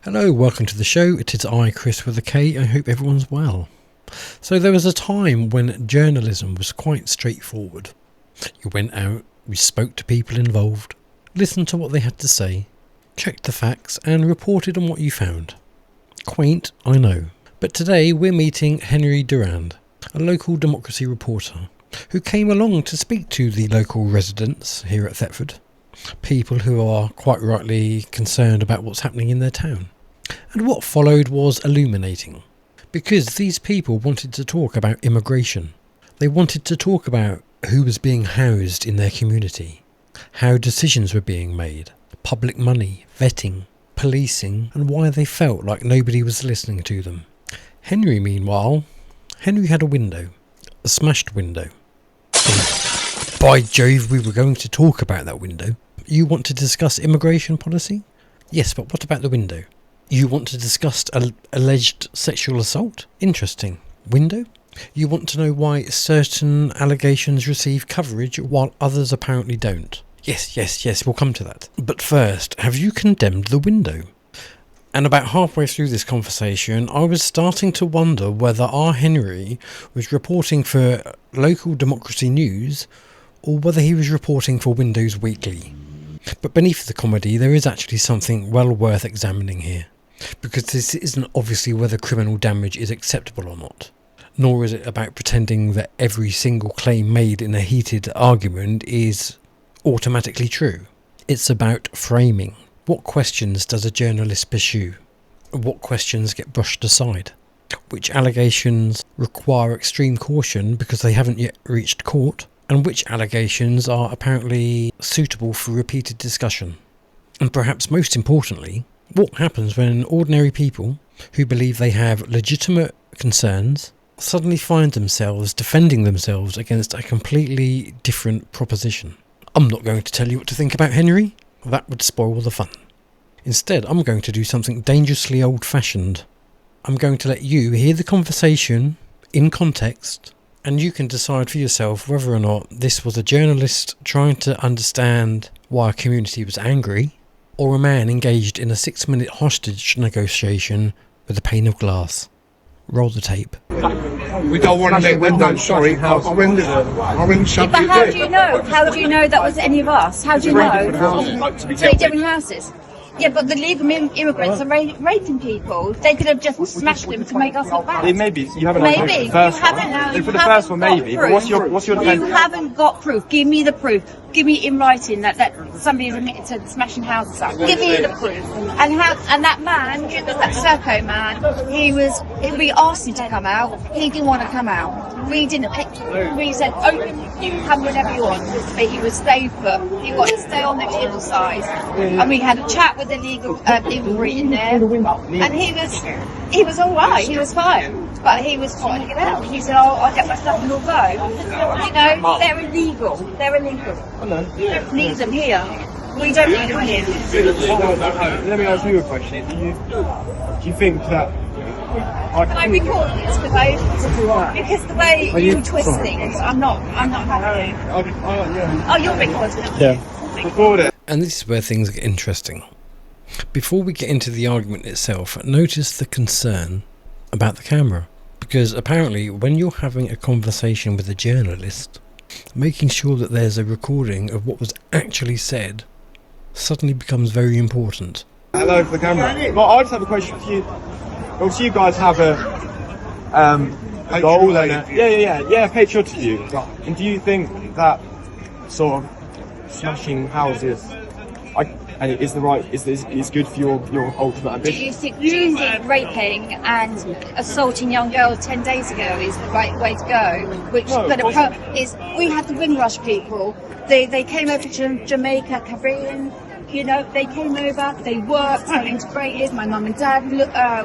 Hello, welcome to the show. It is I, Chris with a K. I hope everyone's well. So there was a time when journalism was quite straightforward. You went out, you spoke to people involved, listened to what they had to say, checked the facts and reported on what you found. Quaint, I know. But today we're meeting Henry Durand, a local Democracy reporter, who came along to speak to the local residents here at Thetford, people who are quite rightly concerned about what's happening in their town. And what followed was illuminating, because these people wanted to talk about immigration. They wanted to talk about who was being housed in their community, how decisions were being made, public money, vetting, policing, and why they felt like nobody was listening to them. Henry, meanwhile, had a window, a smashed window. By Jove, we were going to talk about that window. You want to discuss immigration policy? Yes, but what about the window? You want to discuss alleged sexual assault? Interesting. Window? You want to know why certain allegations receive coverage while others apparently don't? Yes, we'll come to that. But first, have you condemned the window? And about halfway through this conversation, I was starting to wonder whether our Henry was reporting for local Democracy News or whether he was reporting for Windows Weekly. But beneath the comedy, there is actually something well worth examining here. Because this isn't obviously whether criminal damage is acceptable or not. Nor is it about pretending that every single claim made in a heated argument is automatically true. It's about framing. What questions does a journalist pursue? What questions get brushed aside? Which allegations require extreme caution because they haven't yet reached court? And which allegations are apparently suitable for repeated discussion? And perhaps most importantly, what happens when ordinary people who believe they have legitimate concerns suddenly find themselves defending themselves against a completely different proposition? I'm not going to tell you what to think about Henry. That would spoil the fun. Instead, I'm going to do something dangerously old-fashioned. I'm going to let you hear the conversation in context, and you can decide for yourself whether or not this was a journalist trying to understand why a community was angry, or a man engaged in a 6-minute hostage negotiation with a pane of glass. Roll the tape. We don't want to make windows, sorry. Our windows shut. But how do you know? How do you know that was any of us? How do you know? 3 different houses. Yeah, but the legal immigrants are raping people. They could have just smashed them to make us look bad. Maybe you haven't. Maybe for the first one, maybe. But what's your defense? You haven't got proof. Give me the proof. Give me in writing that somebody is admitted to smashing houses up. Give me the proof. And that man, that Serco man, we asked him to come out. He didn't want to come out. We didn't. We said, open, you can come whenever you want. But he was stay put. He wanted to stay on the legal side. And we had a chat with the legal immigrant in there. And he was all right. He was fine. But he was trying to get out. He said, I'll get my stuff and we'll go. You know, they're illegal. You don't need them here. We don't need them here. Let me ask you a question. Do you think that... Can I record this? Because the way you twist things, I'm not happy. Oh, you're recording it? Yeah. Record it. And this is where things get interesting. Before we get into the argument itself, notice the concern about the camera. Because apparently when you're having a conversation with a journalist, making sure that there's a recording of what was actually said suddenly becomes very important. Hello for the camera. Well, I just have a question for you. Obviously you guys have a goal and a patriotic view. And do you think that sort of smashing houses is good for your ultimate ambition? Do you think raping and assaulting young girls 10 days ago is the right way to go? We had the Windrush people. They came over to Jamaica, Caribbean. You know, they came over, they worked, they integrated. My mum and dad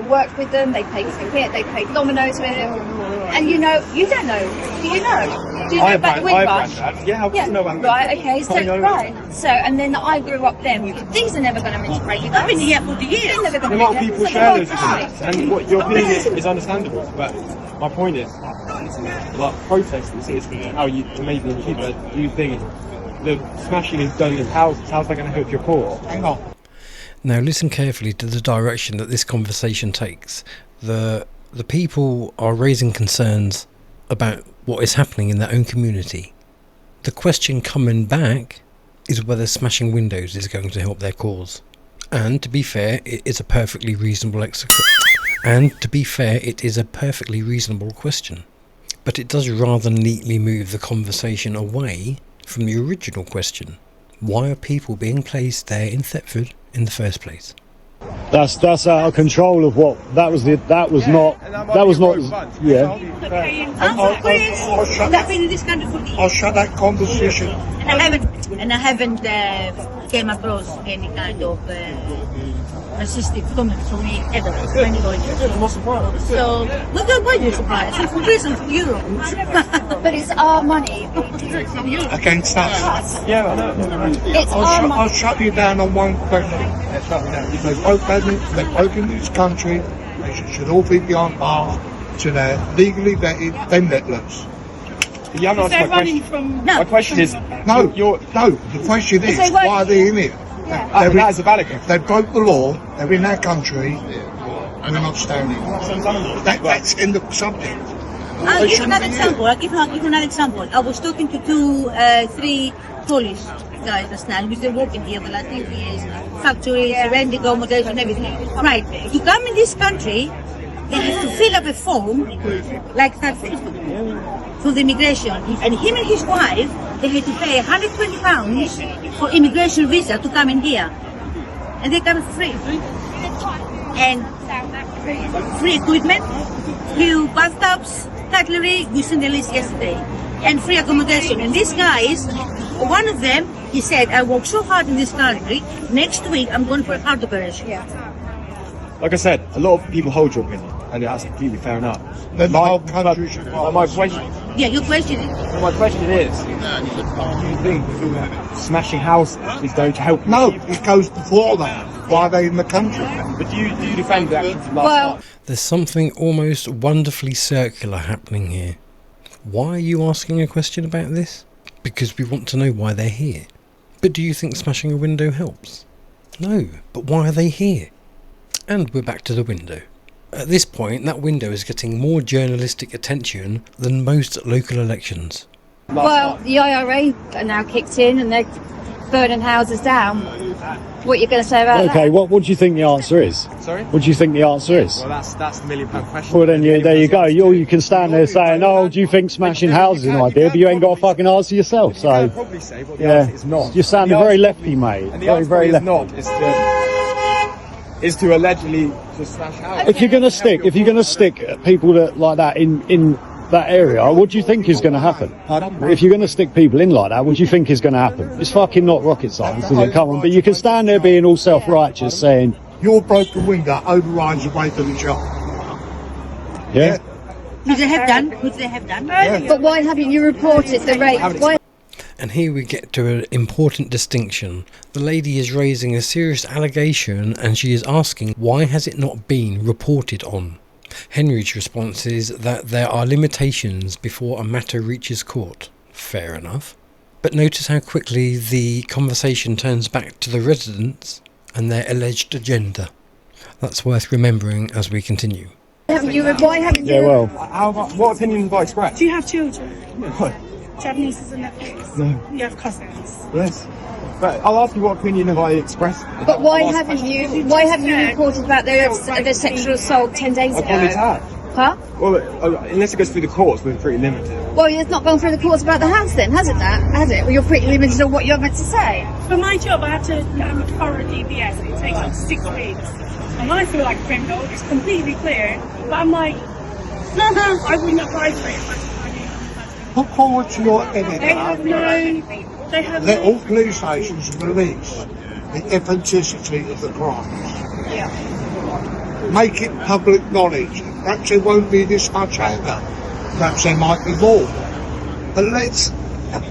worked with them. They played cricket, they played dominoes with them. And you know, you don't know. Do you know? Do you know about the Windrush? Yeah, I know about that. Right, okay, so and then I grew up then. These are never going to integrate. I've been here for years. They're never going to. A lot of people share those views, and what your opinion is understandable. But my point is, like protesting is how you maybe achieve it. Do you think the smashing is done in houses? How's that going to help your cause? Hang on. Now listen carefully to the direction that this conversation takes. The people are raising concerns about what is happening in their own community. The question coming back is whether smashing windows is going to help their cause. And to be fair, it is a perfectly reasonable question. But it does rather neatly move the conversation away from the original question. Why are people being placed there in Thetford in the first place? That's out of control of what that was not yeah. I'll shut that conversation. And I haven't came across any kind of racistic comment from me ever. So we don't buy you supplies. It's for reason for Europe. But it's our money. Against us. Yeah, I know. It's our money. I'll shut you down on one question. They've broken this country. They should all be behind bars to their legally vetted vendettlers. You haven't answered my question. My question is... No, the question is, why are they in it? That is a valid question. They broke the law, they're in our country, and they're not standing. That's in the subject. I'll give another example. I was talking to three Polish guys last night, which they're working here the last 2 years, factories, renting accommodation, everything. Right. To come in this country, they have to fill up a form like that for the immigration. And him and his wife, they had to pay £120 for immigration visa to come in here. And they come for free. And free equipment, few bathtubs, cutlery, we sent the list yesterday. And free accommodation. And these guys, one of them, he said, I work so hard in this country, next week I'm going for a heart operation. Like I said, a lot of people hold your opinion, and that's completely fair enough. Then the whole country should my question. Yeah, your question is. My question is, do you think smashing houses is going to help? No, it goes before that. Why are they in the country? But do you defend the action from last night? There's something almost wonderfully circular happening here. Why are you asking a question about this? Because we want to know why they're here. But do you think smashing a window helps? No, but why are they here? And we're back to the window. At this point, that window is getting more journalistic attention than most local elections. Well, the IRA are now kicked in and they're burning houses down. What are you going to say about that? Okay, what do you think the answer is? Sorry? What do you think the answer is? Well, that's the £1 million question. Well, then there you go. You can stand there saying, "Oh, do you think smashing houses is an idea?" But you ain't got to fucking answer yourself. You So can probably say, but the answer is not. you're sounding very lefty, mate. And the Very, answer very is lefty. not. Is to allegedly just smash houses. If you're gonna stick people like that in that area, what do you think is going to happen? If you're going to stick people in like that, what do you think is going to happen? It's fucking not rocket science, is it? Come on, but you can stand there being all self-righteous, saying, Your broken window overrides the weight of the job. yeah. Which they have done. But why haven't you reported the rate? Why? And here we get to an important distinction. The lady is raising a serious allegation and she is asking, why has it not been reported on? Henry's response is that there are limitations before a matter reaches court. Fair enough. But notice how quickly the conversation turns back to the residents and their alleged agenda. That's worth remembering as we continue. Why haven't you? Yeah, well, What opinion have I expressed? Do you have children? What? Do you have nieces and nephews? No. You have cousins? Yes. But I'll ask you what opinion have I expressed. But why haven't you? Why haven't you reported about their sexual assault 10 days I ago? probably have. Huh? Well, unless it goes through the courts, we're pretty limited. Well, it's not gone through the courts about the house then, has it? Has it? Well, you're pretty limited on what you're meant to say. For my job, I have to thorough DBS and it takes up to 6 weeks. And I feel like a criminal, it's completely clear. But I'm like, no, I wouldn't apply for it. Put forward to your editor. They have no... Let all police stations release the authenticity of the crimes. Yeah. Make it public knowledge. Perhaps there won't be this much anger. Perhaps there might be more. But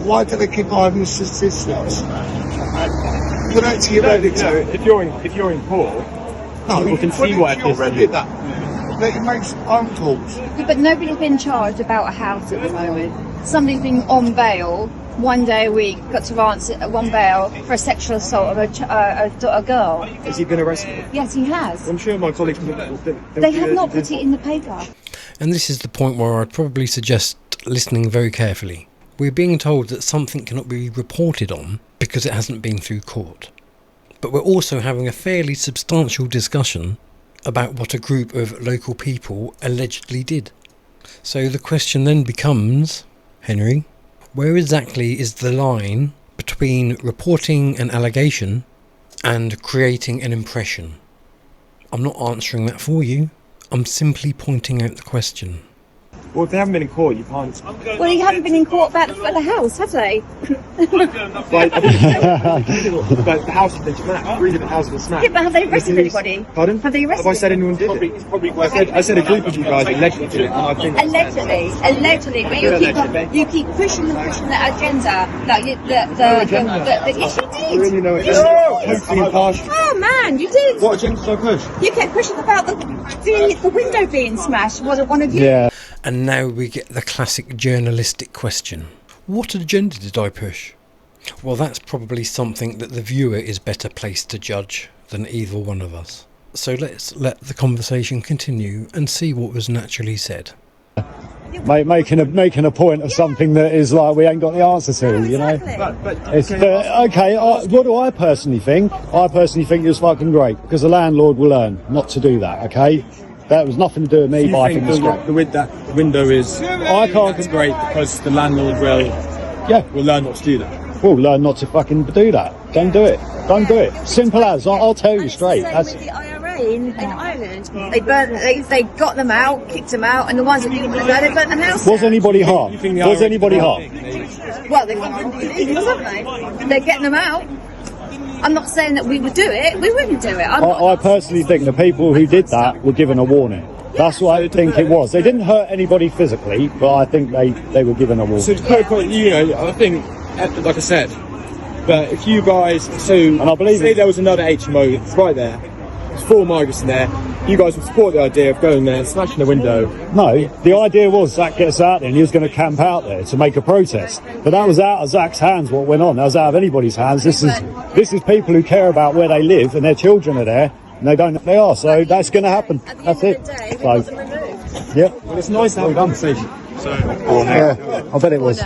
why do they keep hiding the statistics? Put that to your editor. If you're in court, people can see what it is. Let him make some phone calls. But nobody's been charged about a house at the moment. Somebody's been on bail one day a week, got to answer one bail for a sexual assault of a girl. Has he been arrested? Yes, he has. I'm sure my colleagues... They have not put it in the paper. And this is the point where I'd probably suggest listening very carefully. We're being told that something cannot be reported on because it hasn't been through court. But we're also having a fairly substantial discussion about what a group of local people allegedly did. So the question then becomes, Henry, where exactly is the line between reporting an allegation and creating an impression? I'm not answering that for you. I'm simply pointing out the question. Well, if they haven't been in court, you can't... Well, you haven't been in court about the house, have they? But the house has been smashed. Really, the house was smashed. Yeah, but have they arrested anybody? Pardon? Have they arrested? Have I said anyone did it? I said a group of you guys allegedly did it, and I think... Allegedly, but you keep pushing that agenda. Yes, you did. Really, no, it's totally impartial. Oh man, you did. What agenda did I push? You kept pushing about the window being smashed. Was it one of you? Yeah. And now we get the classic journalistic question. What agenda did I push? Well, that's probably something that the viewer is better placed to judge than either one of us. So let's let the conversation continue and see what was naturally said. Making a point of something that is like we ain't got the answer to, you know. What do I personally think? I personally think it's fucking great because the landlord will learn not to do that. Okay, that was nothing to do with me. But I think it's great. The window is... I can't. It's great because the landlord will learn not to do that. Will learn not to fucking do that. Don't do it. Don't do it. Simple as. I'll tell you straight. That's the IRA in Ireland. They got them out, kicked them out, and the ones that didn't want to go, they burnt the house. Was anybody harmed? Was anybody harmed? Well, they've got them illegals, haven't they? They're getting them out. I'm not saying that we would do it. We wouldn't do it. I personally think the people who did that were given a warning. That's what I think it was. They didn't hurt anybody physically, but I think they were given a warning. So to put a point, I think, like I said, but if you guys, and I believe say there was another HMO right there, there's 4 migrants in there, you guys would support the idea of going there, smashing the window. No, the idea was Zach gets out there and he was going to camp out there to make a protest. But that was out of Zach's hands what went on. That was out of anybody's hands. This is people who care about where they live and their children are there and they don't know they are. So that's going to happen. That's it. Yep. Yeah. Well, it's nice to have a conversation. So, yeah, I bet it was.